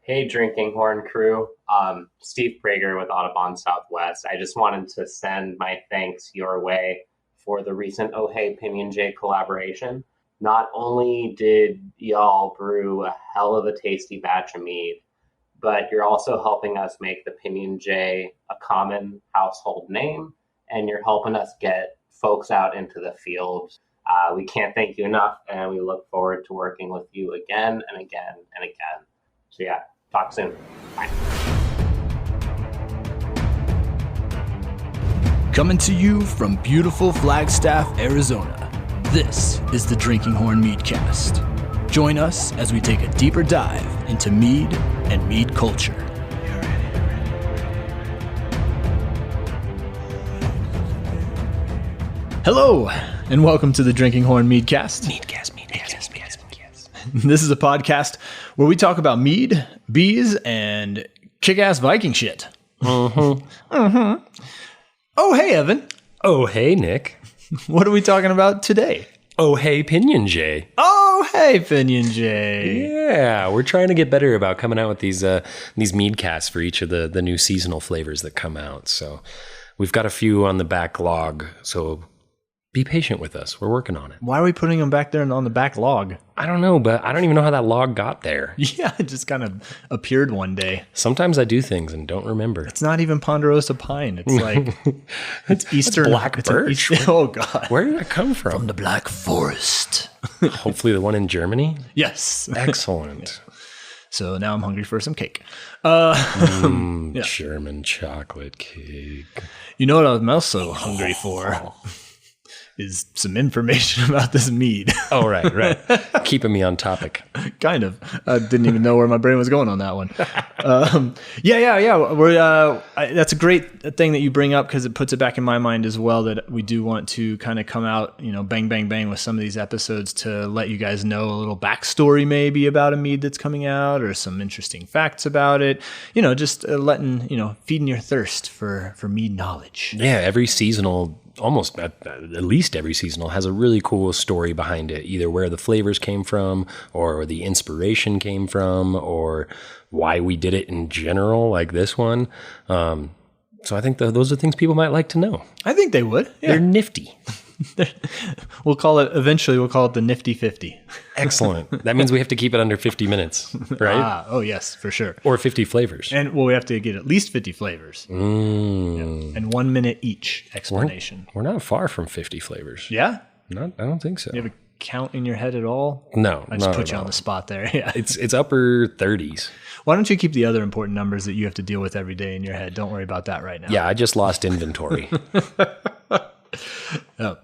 Hey, Drinking Horn crew. Steve Prager with Audubon Southwest. I just wanted to send my thanks your way for the recent Oh Hey Pinyon Jay collaboration. Not only did y'all brew a hell of a tasty batch of mead, but you're also helping us make the Pinyon Jay a common household name, and you're helping us get folks out into the field. We can't thank you enough, and we look forward to working with you again and again and again. So yeah, talk soon. Bye. Coming to you from beautiful Flagstaff, Arizona, this is the Drinking Horn Meadcast. Join us as we take a deeper dive into mead and mead culture. Hello, and welcome to the Drinking Horn Meadcast. Meadcast. This is a podcast where we talk about mead, bees, and kick-ass Viking shit. Oh, hey, Evan. Oh, hey, Nick. What are we talking about today? Oh, hey, Pinyon Jay. Oh, hey, Pinyon Jay. Yeah, we're trying to get better about coming out with these mead casts for each of the new seasonal flavors that come out. So we've got a few on the backlog, so be patient with us. We're working on it. Why are we putting them back there on the back log? I don't know, but I don't even know how that log got there. Yeah, it just kind of appeared one day. Sometimes I do things and don't remember. It's not even Ponderosa pine. It's like, it's Eastern. Black birch. Oh, God. Where did that come from? From the Black Forest. Hopefully the one in Germany? Yes. Excellent. Yeah. So now I'm hungry for some cake. Yeah. German chocolate cake. You know what I'm also hungry for? Is some information about this mead. Oh, right. Keeping me on topic. Kind of. I didn't even know where my brain was going on that one. Yeah. That's a great thing that you bring up because it puts it back in my mind as well that we do want to kind of come out, bang, bang, bang with some of these episodes to let you guys know a little backstory maybe about a mead that's coming out or some interesting facts about it. Just feeding your thirst for mead knowledge. Yeah, every seasonal, almost at least every seasonal has a really cool story behind it, either where the flavors came from or the inspiration came from or why we did it in general, like this one. So I think those are things people might like to know. I think they would. Yeah. They're nifty. We'll call it the Nifty 50. Excellent. That means we have to keep it under 50 minutes, right? Oh, yes, for sure. Or 50 flavors. And we have to get at least 50 flavors. Yeah. And 1 minute each explanation. We're not far from 50 flavors. Yeah? I don't think so. You have a count in your head at all? No. I just put you on the spot there. Yeah. It's upper 30s. Why don't you keep the other important numbers that you have to deal with every day in your head? Don't worry about that right now. Yeah, I just lost inventory. Oh.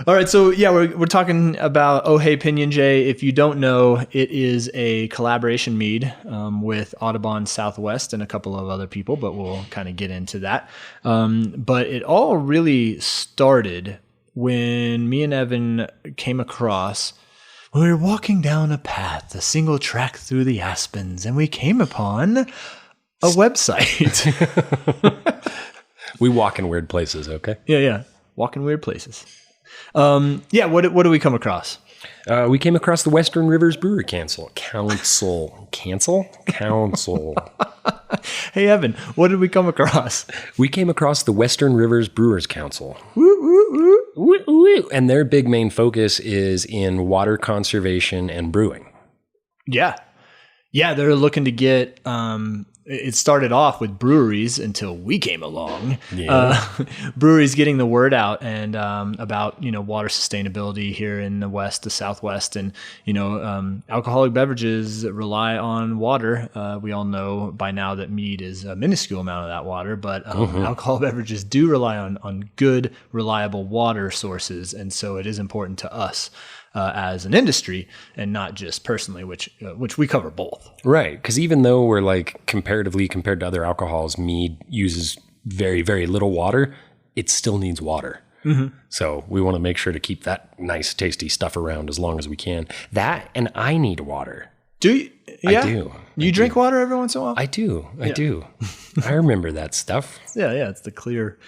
All right, so yeah, we're talking about Oh Hey Pinyon Jay. If you don't know, it is a collaboration mead with Audubon Southwest and a couple of other people, but we'll kind of get into that. But it all really started when me and Evan came across. We were walking down a path, a single track through the aspens, and we came upon a website. We walk in weird places, okay? Yeah. Walk in weird places. What do we come across? We came across the Western Rivers Brewers Council. Hey, Evan, what did we come across? We came across the Western Rivers Brewers Council. Woo, woo, woo. Woo, woo. And their big main focus is in water conservation and brewing. Yeah, they're looking to get... it started off with breweries until we came along. Yeah. Breweries getting the word out and about water sustainability here in the West, the Southwest, and alcoholic beverages rely on water. We all know by now that mead is a minuscule amount of that water, but alcohol beverages do rely on good, reliable water sources, and so it is important to us. As an industry and not just personally, which we cover both. Right. Because even though we're comparatively compared to other alcohols, mead uses very, very little water, it still needs water. Mm-hmm. So we want to make sure to keep that nice, tasty stuff around as long as we can. That and I need water. Do you? Yeah? I do. You drink water every once in a while? I do. I remember that stuff. Yeah. It's the clear,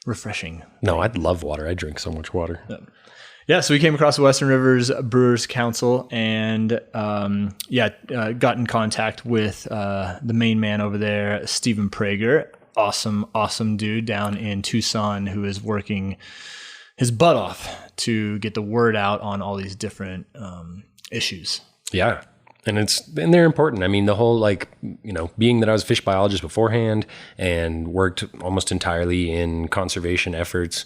refreshing. No, I'd love water. I drink so much water. Yeah, so we came across the Western Rivers Brewers Council and got in contact with the main man over there, Stephen Prager. Awesome dude down in Tucson who is working his butt off to get the word out on all these different issues. Yeah. And they're important. I mean, the whole being that I was a fish biologist beforehand and worked almost entirely in conservation efforts,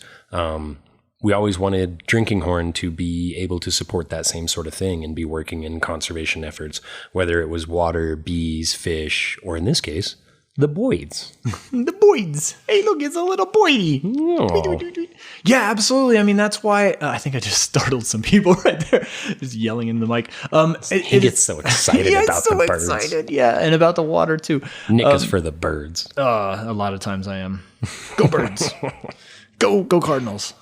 we always wanted Drinking Horn to be able to support that same sort of thing and be working in conservation efforts, whether it was water, bees, fish, or in this case, the boids. The boids. Hey, look, it's a little boidy. Oh. Yeah, absolutely. I mean, that's why I think I just startled some people right there, just yelling in the mic. He gets so excited about the birds. Excited, yeah, and about the water too. Nick is for the birds. A lot of times I am. Go birds. Go Cardinals.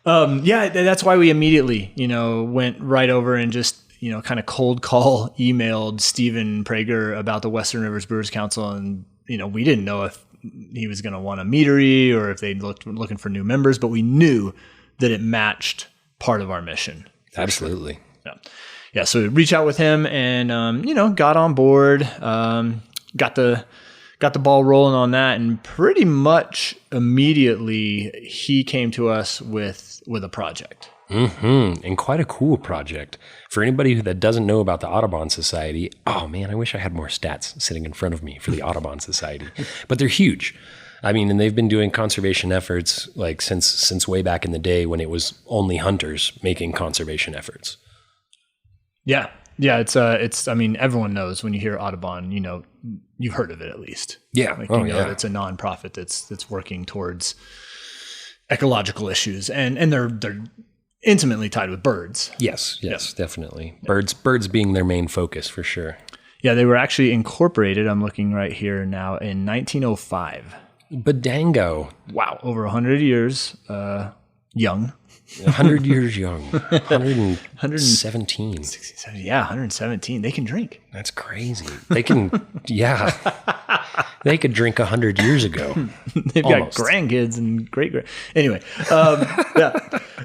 That's why we immediately, went right over and just, kind of cold call emailed Stephen Prager about the Western Rivers Brewers Council. And, we didn't know if he was going to want a meadery or if they looking for new members, but we knew that it matched part of our mission. Absolutely. Sure. Yeah. So we reached out with him and, got on board, got the ball rolling on that, and pretty much immediately he came to us with a project. And quite a cool project. For anybody that doesn't know about the Audubon Society, oh man, I wish I had more stats sitting in front of me for the Audubon Society. But they're huge. I mean, and they've been doing conservation efforts like since way back in the day when it was only hunters making conservation efforts. Yeah. Yeah, it's I mean, everyone knows when you hear Audubon, you've heard of it at least. Yeah. It's a nonprofit that's working towards ecological issues and they're intimately tied with birds. Yes, definitely. Birds being their main focus for sure. Yeah, they were actually incorporated, I'm looking right here now, in 1905. Badango. Wow, over 100 years young. 100 years young. 117. 67, yeah, 117. They can drink. That's crazy. They can, yeah. They could drink 100 years ago. They've almost got grandkids and anyway, yeah.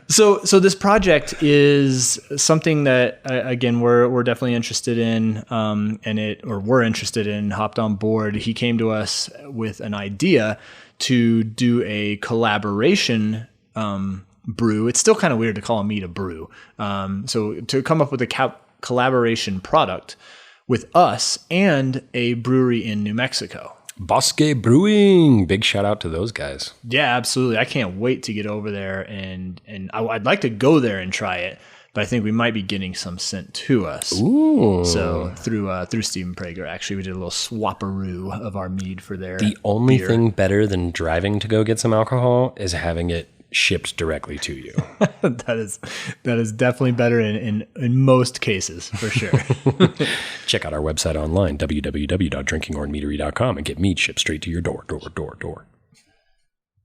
So this project is something that, again, we're definitely interested in, we're interested in, hopped on board. He came to us with an idea to do a collaboration brew. It's still kind of weird to call a mead a brew. So to come up with a collaboration product with us and a brewery in New Mexico. Bosque Brewing. Big shout out to those guys. Yeah, absolutely. I can't wait to get over there and I'd like to go there and try it, but I think we might be getting some sent to us. Ooh. So through Stephen Prager, actually, we did a little swapperoo of our mead for their The only beer. thing better than driving to go get some alcohol is having it shipped directly to you. That is definitely better in most cases, for sure. Check out our website online, www.drinkinghornmeadery.com, and get mead shipped straight to your door.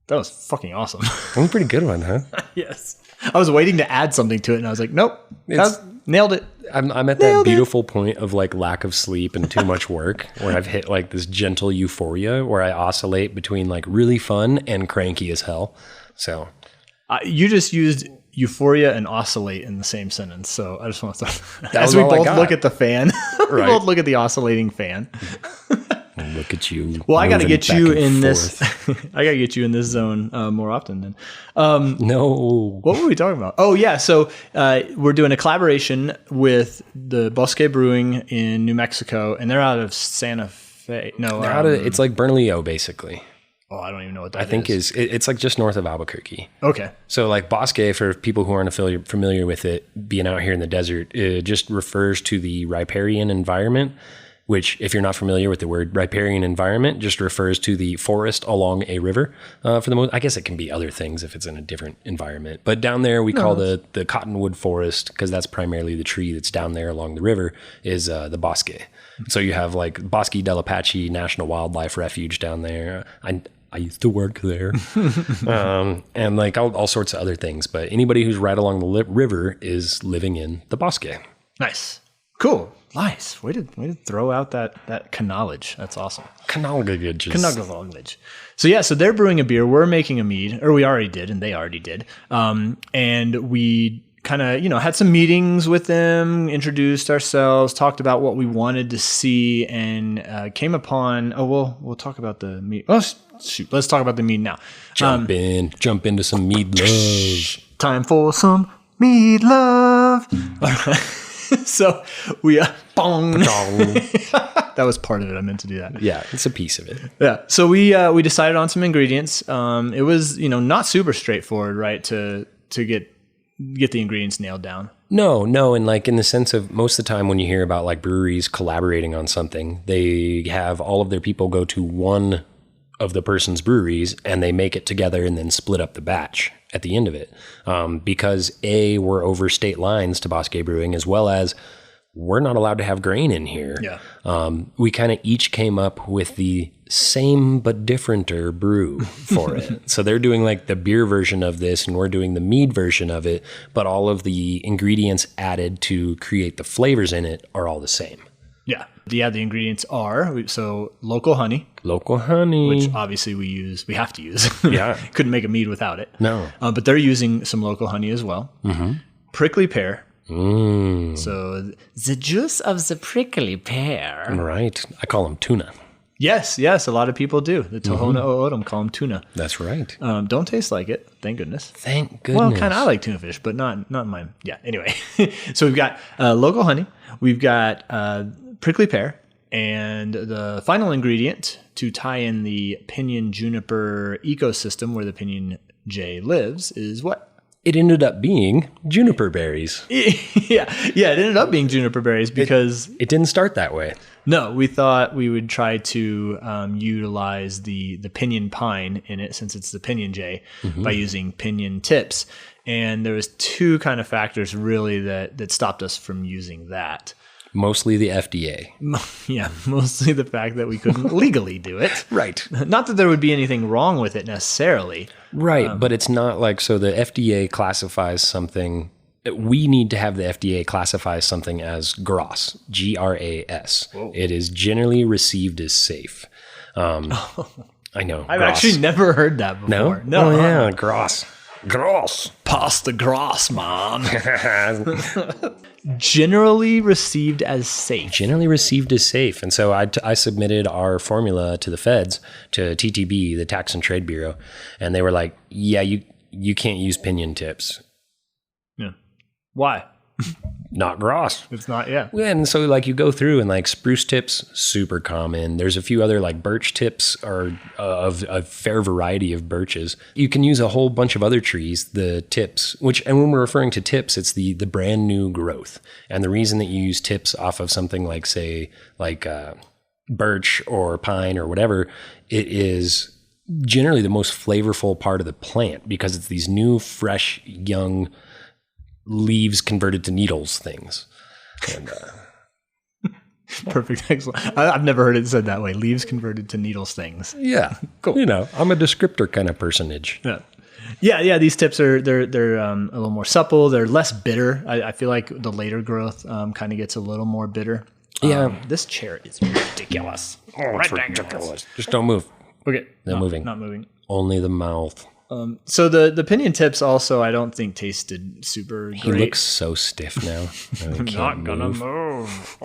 That was fucking awesome. That was a pretty good one, huh? Yes. I was waiting to add something to it, and I was like, nope, nailed it. I'm at that beautiful point of like lack of sleep and too much work where I've hit like this gentle euphoria where I oscillate between like really fun and cranky as hell. So you just used euphoria and oscillate in the same sentence. So I just want to as we both look at the fan, right. We both look at the oscillating fan. Look at you. Well, I got to get you in this. I got to get you in this zone more often then. No. What were we talking about? Oh yeah. So we're doing a collaboration with the Bosque Brewing in New Mexico, and they're out of Santa Fe. No, they're out of, it's like Bernalillo, basically. Oh, I don't even know what that is. I think it's like just north of Albuquerque. Okay. So like Bosque, for people who aren't familiar with it, being out here in the desert, it just refers to the riparian environment, which if you're not familiar with the word riparian environment, just refers to the forest along a river. For the most, I guess it can be other things if it's in a different environment. But down there we call the cottonwood forest, because that's primarily the tree that's down there along the river, is the Bosque. So you have like Bosque del Apache National Wildlife Refuge down there. I used to work there. And like all sorts of other things. But anybody who's right along the river is living in the Bosque. Nice. Cool. Nice. Way to throw out that knowledge. That's awesome. Knowledge. So they're brewing a beer. We're making a mead, or we already did, and they already did. And we kind of, had some meetings with them, introduced ourselves, talked about what we wanted to see, and came upon, we'll talk about the mead. Oh, shoot. Let's talk about the mead now. Jump into some mead love. Time for some mead love. All right. So we bong. That was part of it. I meant to do that. Yeah, it's a piece of it. Yeah. So we decided on some ingredients. It was not super straightforward, right? To get the ingredients nailed down. No, and like in the sense of most of the time when you hear about like breweries collaborating on something, they have all of their people go to one of the person's breweries and they make it together and then split up the batch at the end of it. Because we're over state lines to Bosque Brewing, as well as we're not allowed to have grain in here. Yeah. We kind of each came up with the same but differenter brew for it. So they're doing like the beer version of this and we're doing the mead version of it, but all of the ingredients added to create the flavors in it are all the same. Yeah. The ingredients are, local honey. Local honey. Which obviously we have to use. Yeah. Couldn't make a mead without it. No. But they're using some local honey as well. Mm-hmm. Prickly pear. So the juice of the prickly pear. Right. I call them tuna. Yes. A lot of people do. The Tohono O'odham call them tuna. That's right. Don't taste like it. Thank goodness. Thank goodness. Well, kind of. I like tuna fish, but not mine. Yeah. Anyway, so we've got local honey. We've got prickly pear, and the final ingredient to tie in the Pinyon juniper ecosystem where the Pinyon Jay lives is what? It ended up being juniper berries. Yeah, it ended up being juniper berries because it didn't start that way. No, we thought we would try to utilize the pinyon pine in it, since it's the Pinyon Jay, by using pinyon tips. And there was two kind of factors really that stopped us from using that. Mostly the FDA. Yeah, mostly the fact that we couldn't legally do it. Right. Not that there would be anything wrong with it necessarily. Right, but it's not like, so the FDA classifies something, we need to have the FDA classify something as GRAS, G-R-A-S. Whoa. It is generally received as safe. I know. I've actually never heard that before. No? Oh, yeah, GRAS. GRAS. Pass the GRAS, man. Generally received as safe. Generally received as safe. And so I submitted our formula to the feds, to TTB, the Tax and Trade Bureau, and they were like, yeah, you can't use pinyon tips. Yeah. Why? Not GRAS. It's not, yeah. And so like you go through and like spruce tips, super common. There's a few other like birch tips are of a fair variety of birches. You can use a whole bunch of other trees, the tips, and when we're referring to tips, it's the brand new growth. And the reason that you use tips off of something like, say, like birch or pine or whatever, it is generally the most flavorful part of the plant because it's these new, fresh, young leaves converted to needles things. And perfect. Excellent. I've never heard it said that way. Leaves converted to needles things. Yeah. Cool. I'm a descriptor kind of personage. Yeah. These tips are they're a little more supple. They're less bitter. I feel like the later growth kind of gets a little more bitter. Yeah. This chair is ridiculous. It's ridiculous. Just don't move. Okay. Not moving. Not moving. Only the mouth. So the pinyon tips also I don't think tasted super great. He looks so stiff now. I'm not gonna move.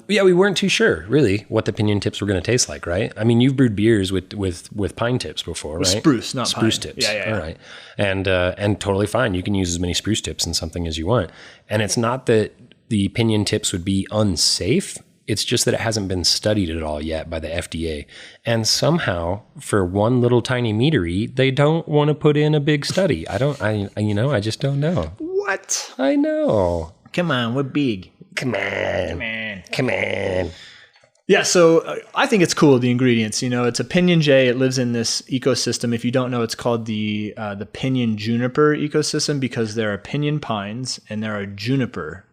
Yeah, we weren't too sure really what the pinyon tips were going to taste like, right? I mean, you've brewed beers with pine tips before, right? Spruce, not spruce pine. tips. Yeah. All right, and totally fine. You can use as many spruce tips in something as you want, and it's not that the pinyon tips would be unsafe. It's just that it hasn't been studied at all yet by the FDA. And somehow, for one little tiny meadery, they don't want to put in a big study. I just don't know. What? I know. Come on, we're big. Come on. Yeah, so I think it's cool, the ingredients. It's a Pinyon Jay. It lives in this ecosystem. If you don't know, it's called the Pinyon juniper ecosystem because there are pinyon pines and there are juniper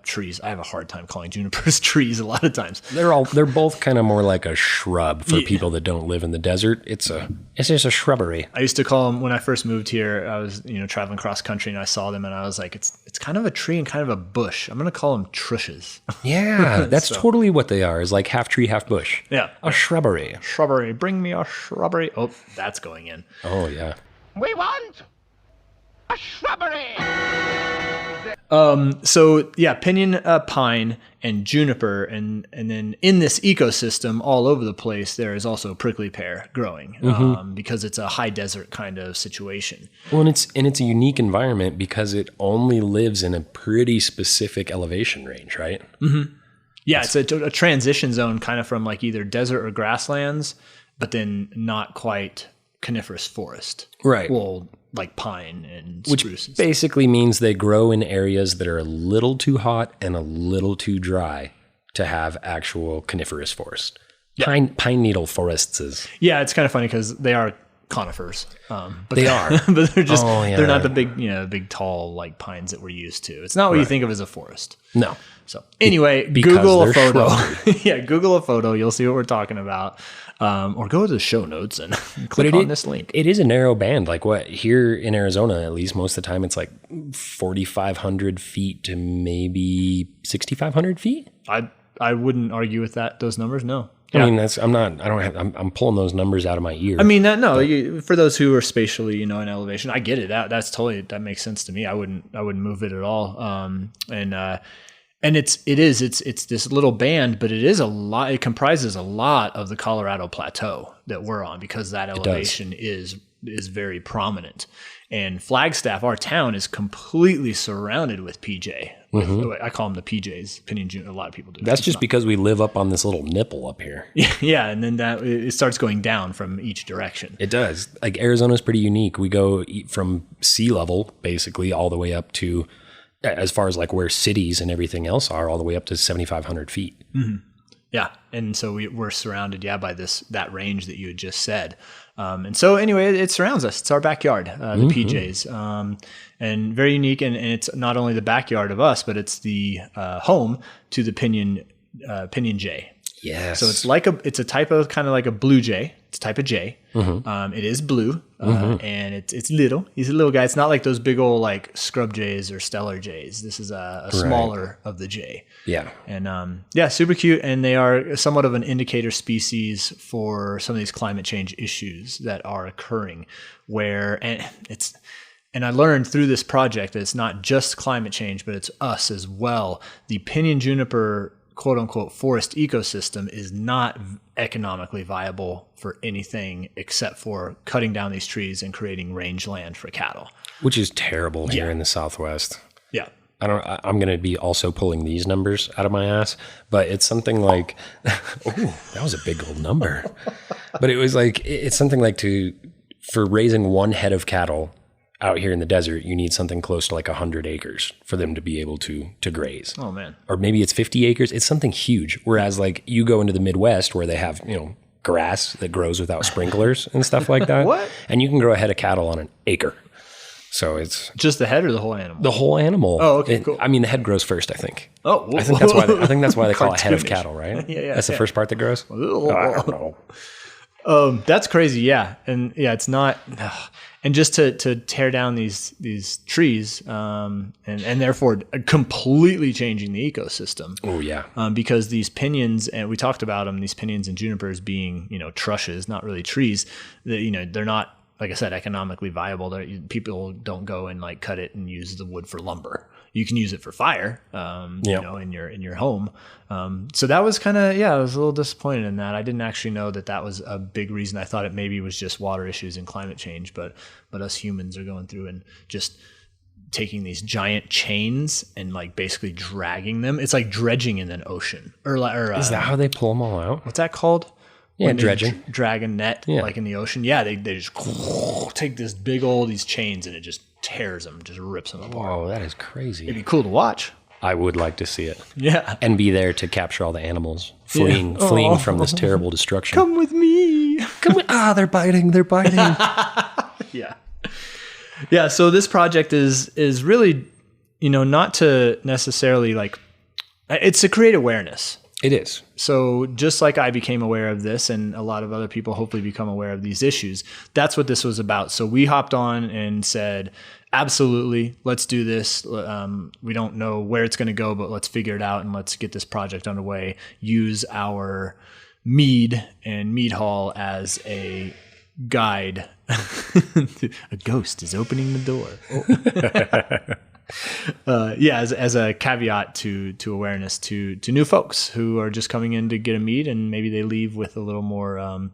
trees. I have a hard time calling junipers trees a lot of times. They're both kind of more like a shrub for people that don't live in the desert. It's just a shrubbery. I used to call them when I first moved here. I was traveling cross country and I saw them and I was like, it's kind of a tree and kind of a bush. I'm gonna call them trushes. Yeah, that's totally what they are. Is like half tree, half bush. Yeah, a shrubbery. Shrubbery, bring me a shrubbery. Oh, that's going in. Oh yeah. We want a shrubbery. So yeah, pinyon, pine, and juniper, and then in this ecosystem all over the place, there is also prickly pear growing because it's a high desert kind of situation. Well, and it's a unique environment because it only lives in a pretty specific elevation range, right? Mm-hmm. Yeah, it's a transition zone, kind of from like either desert or grasslands, but then not quite coniferous forest, right? Well, like pine and spruce. Which basically means they grow in areas that are a little too hot and a little too dry to have actual coniferous forest. Yeah. Pine needle forests. Yeah, it's kind of funny because they are conifers. But they are, but they're just they're not the big tall like pines that we're used to. It's not what you think of as a forest. No. So anyway, Google a photo. Yeah, Google a photo. You'll see what we're talking about. Or go to the show notes and click on this link. It is a narrow band. Like what here in Arizona, at least most of the time, it's like 4,500 feet to maybe 6,500 feet. I wouldn't argue with those numbers. No. Yeah. I mean, I'm pulling those numbers out of my ear. I mean, for those who are spatially, in elevation, I get it. That makes sense to me. I wouldn't move it at all. And it's this little band, but it is a lot. It comprises a lot of the Colorado Plateau that we're on because that elevation is very prominent. And Flagstaff, our town, is completely surrounded with PJ. I call them the PJs, Pinyon Juniper. A lot of people do. That's just because we live up on this little nipple up here. Yeah, and then it starts going down from each direction. It does. Like Arizona's pretty unique. We go from sea level basically all the way up to, as far as like where cities and everything else are, all the way up to 7,500 feet. Mm-hmm. Yeah, and so we're surrounded, by that range that you had just said. And so anyway, it surrounds us. It's our backyard, the PJs, and very unique. And it's not only the backyard of us, but it's the home to the Pinyon Jay. Yes. So it's a type of kind of like a blue jay. It's a type of jay. Mm-hmm. It is blue, and it's little. He's a little guy. It's not like those big old like scrub jays or stellar jays. This is a smaller of the jay. Yeah. And super cute. And they are somewhat of an indicator species for some of these climate change issues that are occurring. And I learned through this project that it's not just climate change, but it's us as well. The pinyon juniper quote unquote forest ecosystem is not economically viable for anything except for cutting down these trees and creating rangeland for cattle, which is terrible here in the Southwest. Yeah. I'm going to be also pulling these numbers out of my ass, but it's something like, oh, that was a big old number, but it was like, it's something like for raising one head of cattle out here in the desert, you need something close to like 100 acres for them to be able to graze. Oh man. Or maybe it's 50 acres. It's something huge. Whereas like you go into the Midwest where they have, grass that grows without sprinklers and stuff like that. What? And you can grow a head of cattle on an acre. So it's just the head or the whole animal? The whole animal. Oh, okay, cool. I mean, the head grows first, I think. Oh, I think that's why they call it head of cattle, right? Yeah. That's the first part that grows. I don't know. That's crazy. Yeah. And it's not, and just to tear down these trees, and therefore completely changing the ecosystem. Oh yeah. Because these pinyons, and we talked about them, these pinyons and junipers being, trushes, not really trees, that, they're not, like I said, economically viable. People don't go and like cut it and use the wood for lumber. You can use it for fire, in your home. So that was kind of, I was a little disappointed in that. I didn't actually know that was a big reason. I thought it maybe was just water issues and climate change, but us humans are going through and just taking these giant chains and like basically dragging them. It's like dredging in an ocean. Or is that how they pull them all out? What's that called? Yeah, dredging. Drag a net like in the ocean. Yeah, they just take these chains and it just tears them, just rips them apart. Oh, that is crazy. It'd be cool to watch. I would like to see it. Yeah. And be there to capture all the animals fleeing from this terrible destruction. Come with me. They're biting. Yeah. Yeah, so this project is really not to necessarily it's to create awareness. It is. So just like I became aware of this, and a lot of other people hopefully become aware of these issues, that's what this was about. So we hopped on and said, absolutely, let's do this. We don't know where it's going to go, but let's figure it out and let's get this project underway. Use our mead and mead hall as a guide. A ghost is opening the door. As a caveat to awareness to new folks who are just coming in to get a mead, and maybe they leave with a little more,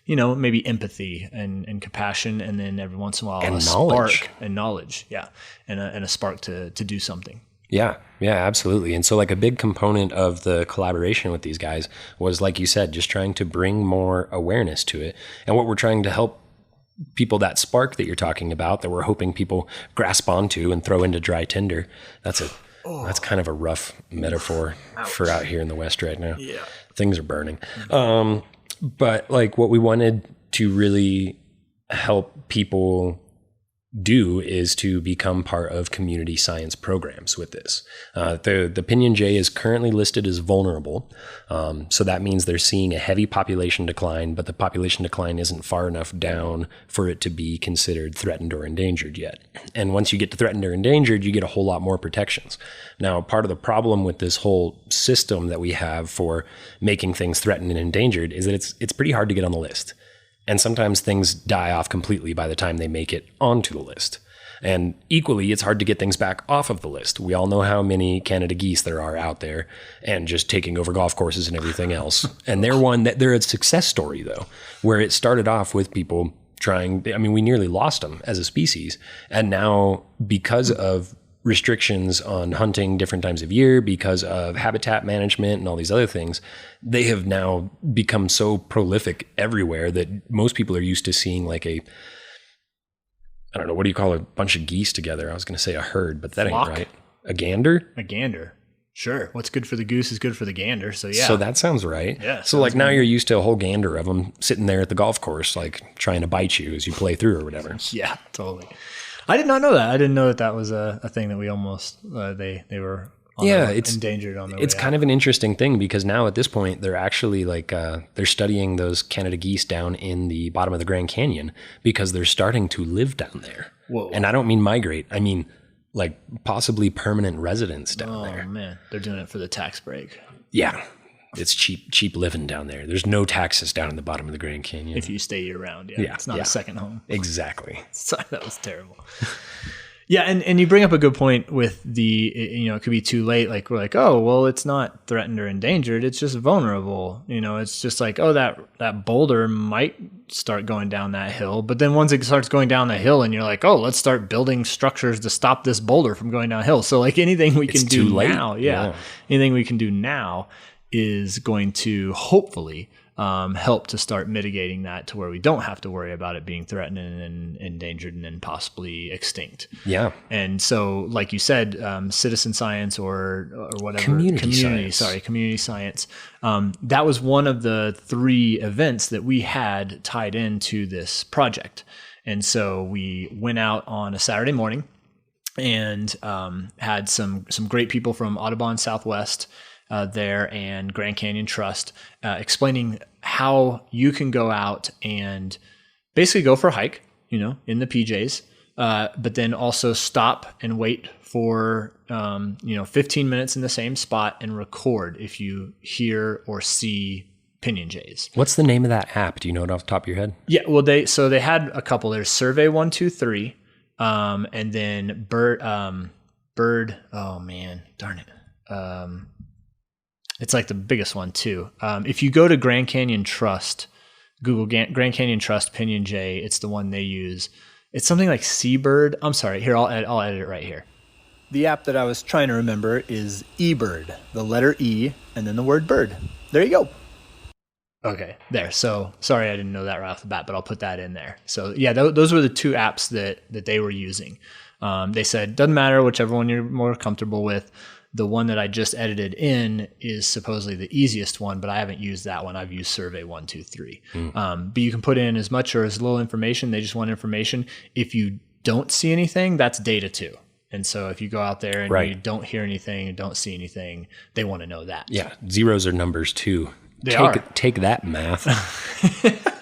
maybe empathy and compassion, and then every once in a while and a knowledge. Spark and knowledge, and a spark to do something. Yeah, absolutely. And so a big component of the collaboration with these guys was, like you said, just trying to bring more awareness to it. And what we're trying to help people, that spark that you're talking about, that we're hoping people grasp onto and throw into dry tinder. That's kind of a rough metaphor for out here in the West right now. Yeah. Things are burning. But what we wanted to really help people do is to become part of community science programs with this. The Pinyon Jay is currently listed as vulnerable. So that means they're seeing a heavy population decline, but the population decline isn't far enough down for it to be considered threatened or endangered yet. And once you get to threatened or endangered, you get a whole lot more protections. Now, part of the problem with this whole system that we have for making things threatened and endangered is that it's pretty hard to get on the list. And sometimes things die off completely by the time they make it onto the list. And equally, it's hard to get things back off of the list. We all know how many Canada geese there are out there and just taking over golf courses and everything else. And they're a success story, though, where it started off with people trying. We nearly lost them as a species. And now, because of restrictions on hunting different times of year, because of habitat management and all these other things, they have now become so prolific everywhere that most people are used to seeing I don't know, what do you call a bunch of geese together? I was going to say a herd, but that Flock? Ain't right. A gander? A gander. Sure. What's good for the goose is good for the gander. So yeah. So that sounds right. Yeah. So now you're used to a whole gander of them sitting there at the golf course, trying to bite you as you play through or whatever. Yeah, totally. I did not know that. I didn't know that was a thing that we almost they were endangered on their way It's kind of an interesting thing because now at this point they're actually they're studying those Canada geese down in the bottom of the Grand Canyon because they're starting to live down there. Whoa. And I don't mean migrate. I mean possibly permanent residents down there. Oh man, they're doing it for the tax break. Yeah. It's cheap living down there. There's no taxes down in the bottom of the Grand Canyon. If you stay year round, yeah. It's not a second home. Exactly. Sorry, that was terrible. Yeah, and you bring up a good point with it could be too late. We're oh, well, it's not threatened or endangered. It's just vulnerable. It's just that boulder might start going down that hill. But then once it starts going down the hill and you're oh, let's start building structures to stop this boulder from going downhill. So anything we can do now, anything we can do now is going to hopefully help to start mitigating that to where we don't have to worry about it being threatened and endangered and then possibly extinct. Yeah. And so, like you said, citizen science or whatever. Community science. That was one of the 3 events that we had tied into this project. And so we went out on a Saturday morning and had some great people from Audubon Southwest there and Grand Canyon Trust explaining how you can go out and basically go for a hike, in the PJs, but then also stop and wait for 15 minutes in the same spot and record if you hear or see Pinyon Jays. What's the name of that app? Do you know it off the top of your head? Yeah, well, they had a couple. There's Survey 123, and then Bird. Oh man, darn it. It's the biggest one too. If you go to Grand Canyon Trust, Google Grand Canyon Trust Pinyon Jay, it's the one they use. It's something like Seabird. I'm sorry. Here, I'll edit it right here. The app that I was trying to remember is eBird, the letter E, and then the word bird. There you go. Okay, there. So sorry I didn't know that right off the bat, but I'll put that in there. So yeah, those were the 2 apps that they were using. They said, doesn't matter, whichever one you're more comfortable with. The one that I just edited in is supposedly the easiest one, but I haven't used that one. I've used Survey 123. But you can put in as much or as little information. They just want information. If you don't see anything, that's data too. And so if you go out there and Right. you don't hear anything and don't see anything, they want to know that. Yeah, zeros are numbers too. They are. Take that, math.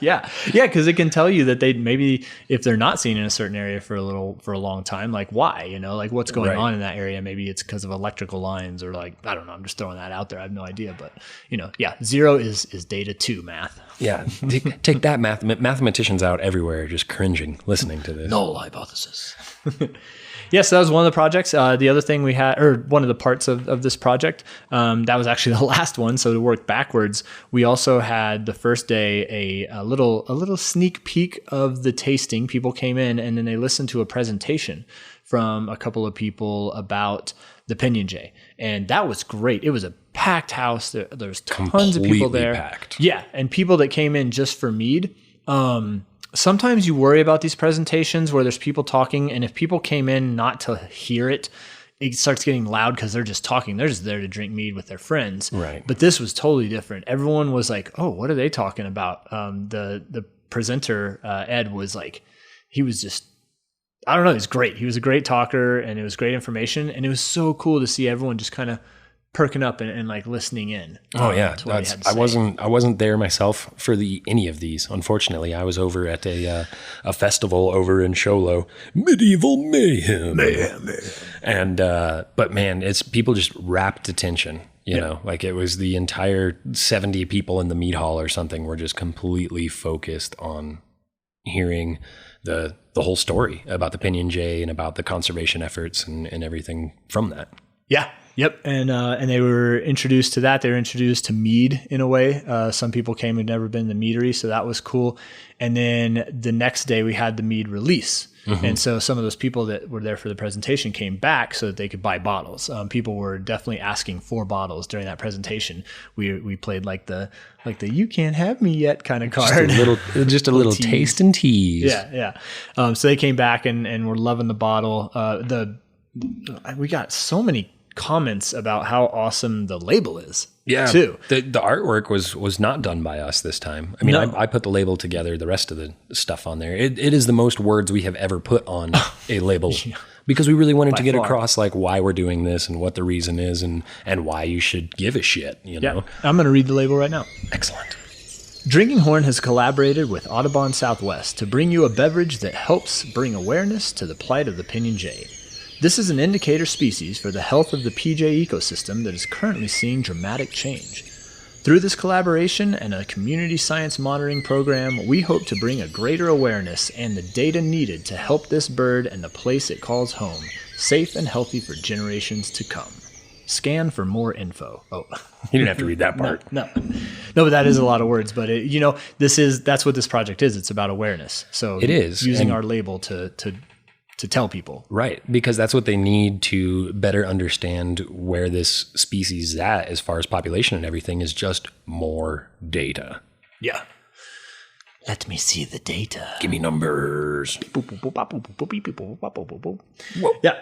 Yeah. Yeah. Cause it can tell you that they maybe if they're not seen in a certain area for a long time, like why, like what's going Right. on in that area. Maybe it's because of electrical lines or like, I don't know. I'm just throwing that out there. I have no idea, but yeah, 0 is data 2 math. Yeah, take that, mathematicians out everywhere just cringing listening to this. Null hypothesis. Yes, that was one of the projects. The other thing we had, or one of the parts of this project, that was actually the last one. So to work backwards, we also had the first day a little sneak peek of the tasting. People came in and then they listened to a presentation from a couple of people about the Pinyon Jay, and that was great. It was a packed house. There's tons of people there. Packed. Yeah, and people that came in just for mead. Sometimes you worry about these presentations where there's people talking, and if people came in not to hear it, it starts getting loud because they're just talking. They're just there to drink mead with their friends. Right. But this was totally different. Everyone was like, "Oh, what are they talking about?" The presenter Ed was like, he was just, I don't know, he's great. He was a great talker, and it was great information, and it was so cool to see everyone just kind of perking up and like listening in. Oh yeah, to what he had to I say. wasn't there myself for any of these. Unfortunately, I was over at a festival over in Sholo, Medieval Mayhem. And but man, it's people just rapt attention. You know, like it was the entire 70 people in the mead hall or something were just completely focused on hearing the whole story about the Pinyon Jay and about the conservation efforts and everything from that. Yeah. Yep. And they were introduced to that. They were introduced to mead in a way. Some people came who'd never been to meadery, so that was cool. And then the next day we had the mead release. Mm-hmm. And so some of those people that were there for the presentation came back so that they could buy bottles. People were definitely asking for bottles during that presentation. We played like the "you can't have me yet" kind of card. Just a little taste and tease. Yeah. So they came back and were loving the bottle. We got so many comments about how awesome the label is. Yeah, too. The artwork was not done by us this time. I mean, no. I put the label together, the rest of the stuff on there. It is the most words we have ever put on a label because we really wanted to get across like why we're doing this and what the reason is and why you should give a shit, you know? I'm going to read the label right now. Excellent. Drinking Horn has collaborated with Audubon Southwest to bring you a beverage that helps bring awareness to the plight of the Pinyon Jay. This is an indicator species for the health of the PJ ecosystem that is currently seeing dramatic change. Through this collaboration and a community science monitoring program, we hope to bring a greater awareness and the data needed to help this bird and the place it calls home safe and healthy for generations to come. Scan for more info. Oh, you didn't have to read that part. No, but that is a lot of words. But that's what this project is. It's about awareness. So it is using our label to tell people. Right, because that's what they need to better understand where this species is at as far as population and everything is just more data. Yeah. Let me see the data. Give me numbers. Whoa. Yeah.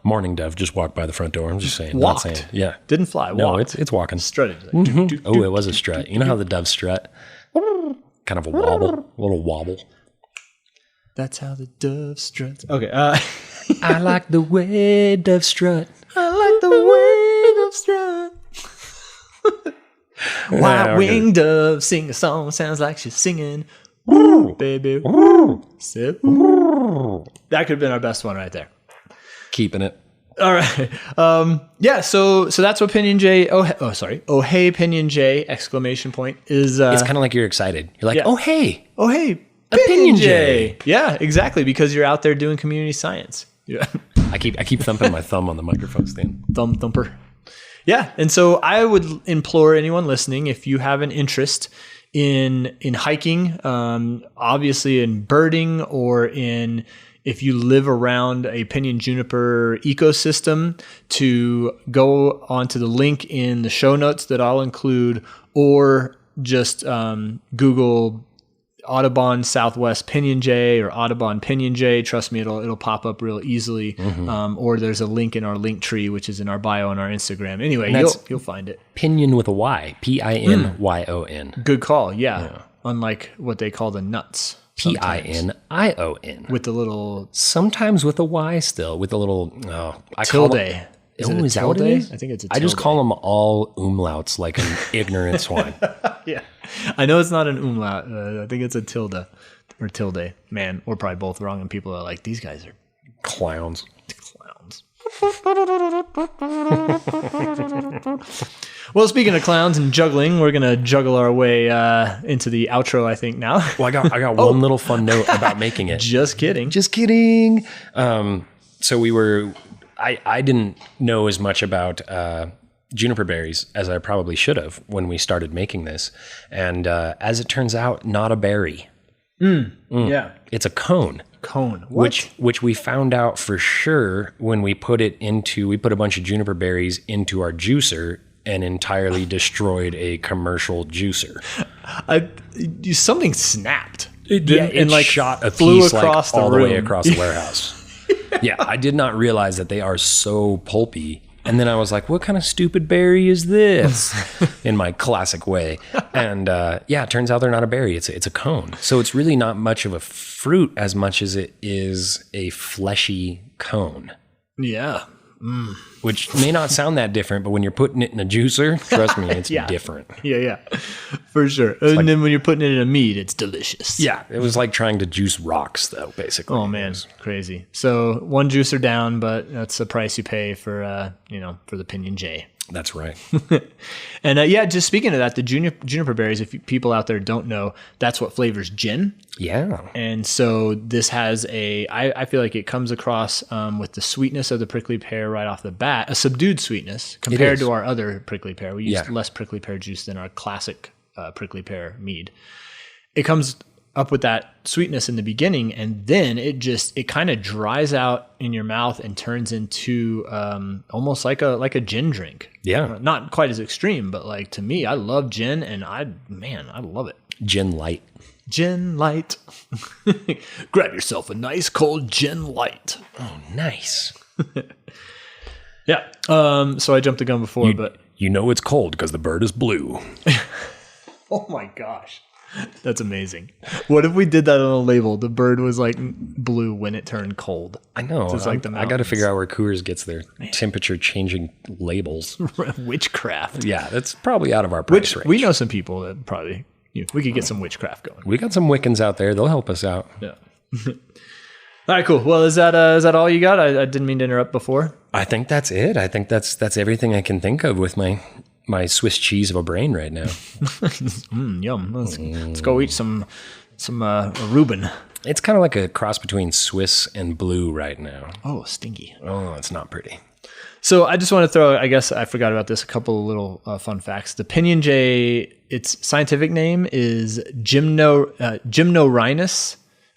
Morning dove just walked by the front door. I'm just saying. Walked. Not saying. Yeah. Didn't fly. No, walked. it's walking. Strutted. Mm-hmm. Oh, it was a strut. You know how the doves strut? Kind of a wobble. A little wobble. That's how the dove struts. Okay. I like the way dove strut. I like the way dove strut. White-winged dove sing a song. Sounds like she's singing. Ooh, baby. Ooh. Sip. Ooh. That could have been our best one right there. Keeping it. All right. Yeah. So that's what Pinyon Jay. Oh hey Pinyon Jay! Exclamation point is. It's kind of like you're excited. You're like, oh hey. A Pinyon Jay. Yeah, exactly, because you're out there doing community science. Yeah. I keep thumping my thumb on the microphone stand. Thumb thumper. Yeah, and so I would implore anyone listening, if you have an interest in hiking, obviously in birding, or if you live around a pinyon juniper ecosystem, to go onto the link in the show notes that I'll include, or just Google Audubon Southwest Pinyon Jay or Audubon Pinyon Jay. Trust me, it'll pop up real easily. Mm-hmm. Or there's a link in our link tree, which is in our bio on our Instagram. Anyway, you'll find it. Pinyon with a Y. Pinyon. Good call. Yeah. Unlike what they call the nuts. P-I-N-I-O-N. With the little Sometimes with a Y still, with a little... tilde. Is that what it is? I think it's a tilde. I just call them all umlauts like an ignorant swine. Yeah. I know it's not an umlaut. I think it's a tilde or tilde. Man, we're probably both wrong, and people are like, these guys are Clowns. Well, speaking of clowns and juggling, we're gonna juggle our way into the outro, I think now. Well, I got one little fun note about making it. Just kidding. So I didn't know as much about juniper berries as I probably should have when we started making this, and as it turns out, not a berry. Yeah, it's a cone. What? Which we found out for sure when we put a bunch of juniper berries into our juicer and entirely destroyed a commercial juicer. Something snapped. It like shot a flew piece across all the the way room. across the warehouse. Yeah, I did not realize that they are so pulpy. And then I was like, what kind of stupid berry is this? In my classic way. And it turns out they're not a berry. It's a cone. So it's really not much of a fruit as much as it is a fleshy cone. Yeah. Which may not sound that different, but when you're putting it in a juicer, trust me, it's different. Yeah. For sure. And then when you're putting it in a mead, it's delicious. Yeah. It was like trying to juice rocks, though, basically. Oh, man. Crazy. So one juicer down, but that's the price you pay for, for the Pinyon Jay. That's right. And just speaking of that, the juniper berries, if people out there don't know, that's what flavors gin. Yeah. And so this has I feel like it comes across with the sweetness of the prickly pear right off the bat, a subdued sweetness compared to our other prickly pear. We use less prickly pear juice than our classic prickly pear mead. It comes up with that sweetness in the beginning, and then it kind of dries out in your mouth and turns into almost like a gin drink. Yeah. Not quite as extreme, but like to me, I love gin, and I love it. Gin light. Gin light. Grab yourself a nice cold gin light. Oh, nice. Yeah. So I jumped the gun before, but you know it's cold because the bird is blue. Oh my gosh. That's amazing. What if we did that on a label? The bird was like blue when it turned cold. I know. So it's like the I got to figure out where Coors gets their temperature changing labels. Witchcraft. Yeah, that's probably out of our price range. We know some people that probably we could get some witchcraft going. We got some Wiccans out there. They'll help us out. Yeah. All right, cool. Well, is that all you got? I didn't mean to interrupt before. I think that's it. I think that's everything I can think of with my Swiss cheese of a brain right now. Yum. Let's go eat some Reuben. It's kind of like a cross between Swiss and blue right now. Oh, stinky. Oh, it's not pretty. So I just want to throw, I guess I forgot about this, a couple of little fun facts. The Pinyon Jay, its scientific name is Gymnorhinus.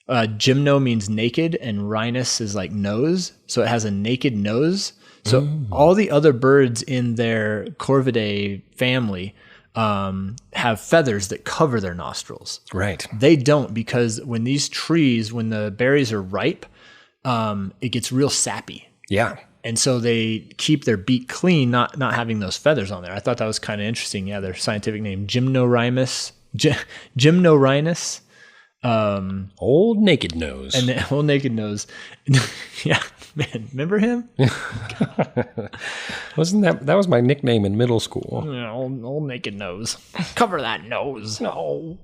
Gymno means naked, and rhinus is like nose. So it has a naked nose. So all the other birds in their Corvidae family have feathers that cover their nostrils. Right. They don't, because when the berries are ripe, it gets real sappy. Yeah. And so they keep their beak clean, not having those feathers on there. I thought that was kind of interesting. Yeah, their scientific name, Gymnorhinus. Old naked nose. And the old naked nose. Yeah, man, remember him? Wasn't that was my nickname in middle school? Yeah, old naked nose. Cover that nose. No.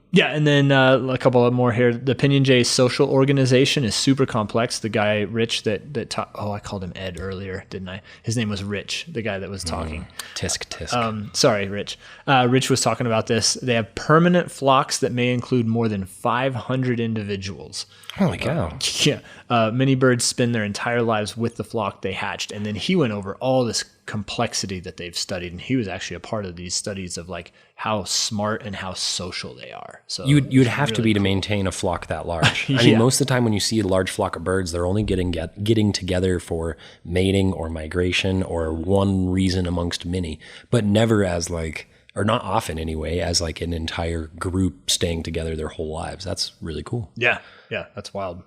Yeah, and then a couple of more here. The Pinyon Jay social organization is super complex. The guy, Rich, that taught... Oh, I called him Ed earlier, didn't I? His name was Rich, the guy that was talking. Tisk. Sorry, Rich. Rich was talking about this. They have permanent flocks that may include more than 500 individuals. Holy cow. Yeah. Many birds spend their entire lives with the flock they hatched. And then he went over all this complexity that they've studied. And he was actually a part of these studies of like how smart and how social they are. So you'd have to be to maintain a flock that large. I mean, most of the time when you see a large flock of birds, they're only getting together for mating or migration or one reason amongst many, but never as like, or not often anyway, as like an entire group staying together their whole lives. That's really cool. Yeah, that's wild.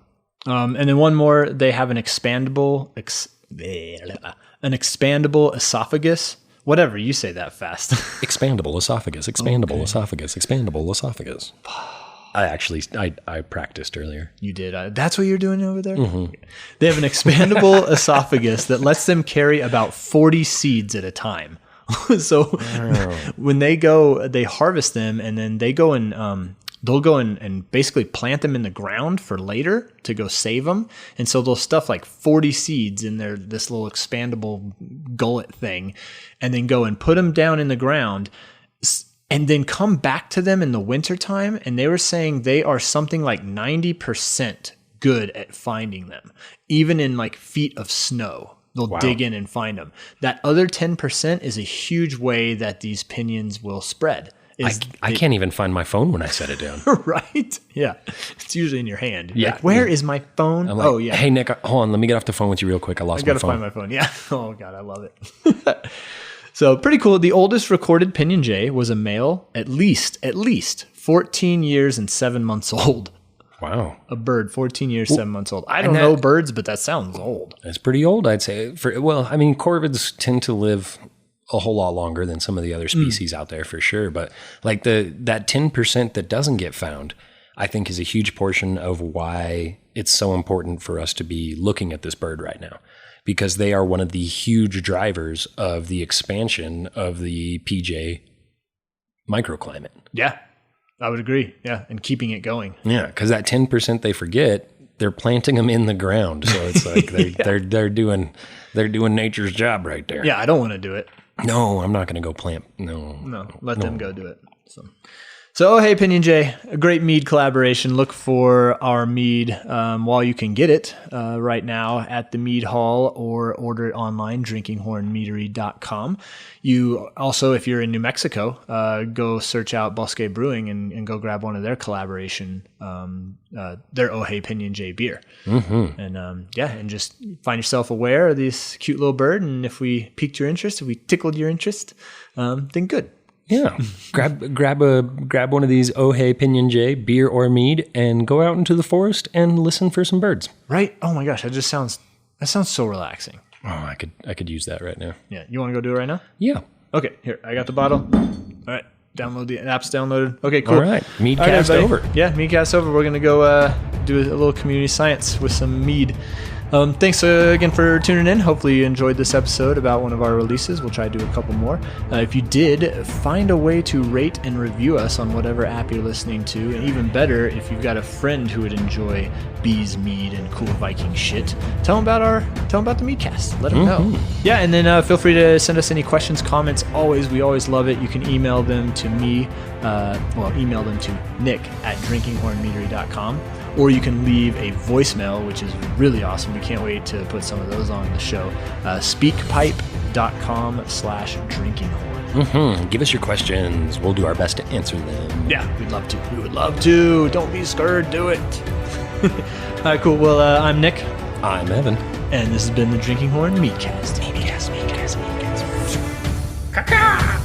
And then one more, they have an expandable esophagus. Whatever, you say that fast. Expandable esophagus. I practiced earlier. You did. That's what you're doing over there? Mm-hmm. They have an expandable esophagus that lets them carry about 40 seeds at a time. So when they go, they harvest them, and then they go and they'll go and basically plant them in the ground for later to go save them. And so they'll stuff like 40 seeds in this little expandable gullet thing, and then go and put them down in the ground, and then come back to them in the wintertime. And they were saying they are something like 90% good at finding them, even in like feet of snow. They'll dig in and find them. That other 10% is a huge way that these pinions will spread. I can't even find my phone when I set it down. Right? Yeah. It's usually in your hand. Yeah. Like, where is my phone? I'm like, hey, Nick, hold on. Let me get off the phone with you real quick. I lost my phone. I got to find my phone. Yeah. Oh, God, I love it. So pretty cool. The oldest recorded Pinyon Jay was a male, at least 14 years and 7 months old. Wow. A bird, 14 years, 7 months old. I don't know birds, but that sounds old. That's pretty old, I'd say. Corvids tend to live a whole lot longer than some of the other species out there for sure. But like that 10% that doesn't get found, I think is a huge portion of why it's so important for us to be looking at this bird right now, because they are one of the huge drivers of the expansion of the PJ microclimate. Yeah, I would agree. Yeah, and keeping it going. Yeah, because that 10% they forget, they're planting them in the ground. So it's like they're doing nature's job right there. Yeah, I don't want to do it. No, I'm not going to go plant. No, let them go do it. So, hey, Pinyon Jay, a great mead collaboration. Look for our mead while you can get it right now at the Mead Hall, or order it online, drinkinghornmeadery.com. You also, if you're in New Mexico, go search out Bosque Brewing and go grab one of their collaboration, their Oh Hey Pinyon Jay beer. Mm-hmm. And just find yourself aware of this cute little bird. And if we piqued your interest, if we tickled your interest, then good. Yeah, grab one of these Oh Hey Pinyon Jay, beer or mead, and go out into the forest and listen for some birds. Right? Oh my gosh, that sounds so relaxing. Oh, I could use that right now. Yeah, you want to go do it right now? Yeah. Okay, here, I got the bottle. All right, download the app's downloaded. Okay, cool. All right, Meadcast over. Yeah, Meadcast over. We're gonna go do a little community science with some mead. Thanks again for tuning in. Hopefully you enjoyed this episode about one of our releases. We'll try to do a couple more. If you did, find a way to rate and review us on whatever app you're listening to. And even better, if you've got a friend who would enjoy bees, mead, and cool Viking shit, tell them about the Meadcast. Let them know. Yeah, and then feel free to send us any questions, comments. We always love it. You can email them to me. Email them to nick@drinkinghornmeadery.com. Or you can leave a voicemail, which is really awesome. We can't wait to put some of those on the show. Speakpipe.com/drinkinghorn. Give us your questions. We'll do our best to answer them. Yeah, we'd love to. We would love to. Don't be scared. Do it. All right, cool. Well, I'm Nick. I'm Evan. And this has been the Drinking Horn Meadcast. Meadcast. Caca!